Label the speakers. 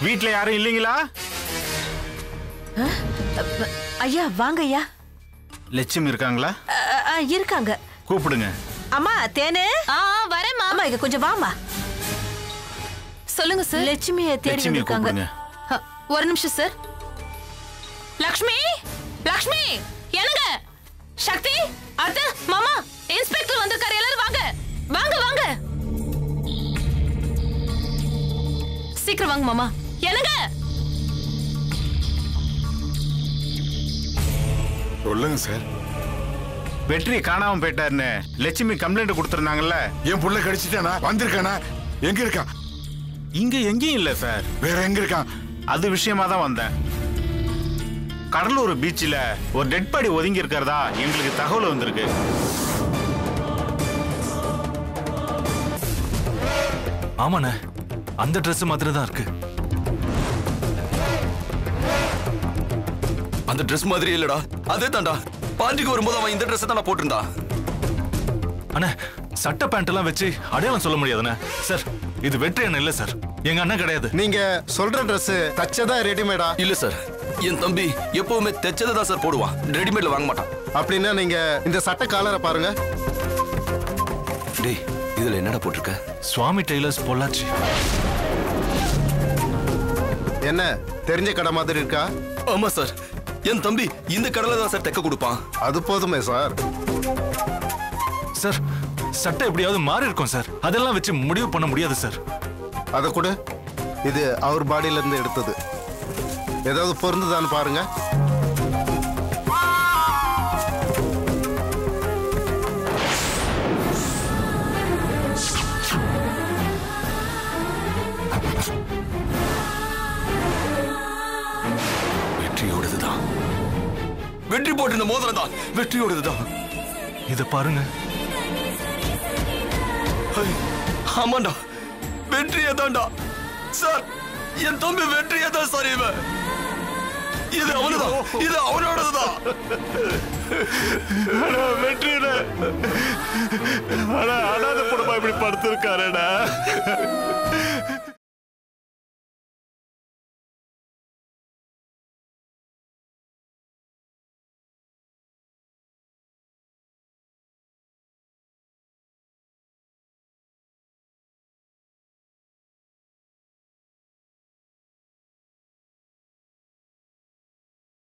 Speaker 1: வீட்ல யாரும் இல்லீங்களா?
Speaker 2: ஐயா வாங்க ஐயா.
Speaker 1: லட்சுமி இருக்காங்களா?
Speaker 2: இருக்காங்க.
Speaker 1: கூப்பிடுங்க.
Speaker 2: அம்மா தேனு.
Speaker 3: வரேம்மா.
Speaker 2: அம்மா இங்க கொஞ்சம் வாமா.
Speaker 3: சொல்லுங்க சார்.
Speaker 2: லட்சுமியை தேடி வந்திருக்காங்க.
Speaker 3: ஒரு நிமிஷம் சார். லக்ஷ்மி, லக்ஷ்மி, என்னங்க? சக்தி, அத்தை, மாமா, இன்ஸ்பெக்டர் வந்திருக்காரு. எல்லாரும் வாங்க, வாங்க, வாங்க. சீக்கிரம் வாங்க மாமா. என்னங்க?
Speaker 4: சொல்லுங்க சார்.
Speaker 1: வெற்றி காணாம போயிட்டாருன்னு லட்சுமி கம்ப்ளைண்ட் கொடுத்திருந்தாங்கல்ல.
Speaker 4: என் புள்ள கடிச்சிட்டானா? வந்திருக்கானா? எங்க இருக்கான்?
Speaker 1: இங்க எங்கேயும் இல்ல சார்.
Speaker 4: வேற எங்க இருக்கான்?
Speaker 1: அது விஷயமா தான் வந்தேன். கடலூர் பீச்சில் ஒரு டெட் பாடி ஒதுங்கி இருக்கிறதா எங்களுக்கு தகவல் வந்திருக்கு.
Speaker 5: ஆமாண்ணே, அந்த ட்ரெஸ் மாதிரி தான் இருக்கு.
Speaker 6: அந்த ட்ரெஸ் மாதிரி இல்லடா, அதே தான்டா. பாண்டிக்கு வரும்போது அவன் இந்த ட்ரெஸ் தான் போட்டிருந்தா.
Speaker 5: அண்ணே, சட்டை பேண்ட் எல்லாம் வச்சு அடையாளம் சொல்ல முடியாதுண்ணே. சார், இது வெற்றி அண்ணன் இல்ல சார், எங்க அண்ணன் கிடையாது.
Speaker 7: நீங்க சொல்ற ட்ரெஸ் தச்சதா ரெடிமேடா?
Speaker 6: இல்ல சார், என் தம்பி எப்பவுமே தைச்சதை தான் சார் போடுவான், ரெடிமேட்ல வாங்க மாட்டான்.
Speaker 7: அப்படின்னா நீங்க இந்த சட்டை காலரை பாருங்க.
Speaker 6: டேய், இதுல என்னடா போட்டிருக்க?
Speaker 5: சுவாமி டெய்லர்ஸ் பொள்ளாச்சி.
Speaker 7: என்ன தெரிஞ்ச கடை மாதிரி இருக்கா?
Speaker 6: ஆமா சார், என் தம்பி இந்த கடையில தான் சார் தைக்க கொடுப்பான்.
Speaker 7: அது போதுமே சார்.
Speaker 5: சார், சட்டை எப்படியாவது மாறி இருக்கும் சார், அதெல்லாம் வச்சு முடிவு பண்ண முடியாது சார்.
Speaker 7: அதை கூட இது அவர் பாடியில இருந்து எடுத்தது. ஏதாவது பொருந்துதான்னு பாருங்க.
Speaker 6: வெற்றியோடதுதான். வெற்றி போட்டு இந்த மோதிரம் தான் வெற்றியோடதுதான்.
Speaker 5: இத பாருங்க.
Speaker 6: ஆமாண்டா, வெற்றியே தான்டா சார். என் தம்பி வெற்றியே தான் சார். இவன் இது அவனுதான், இது அவனோடதுதான்.
Speaker 1: வெற்றியில அனாதை குடும்பம் இப்படி படுத்திருக்காருடா.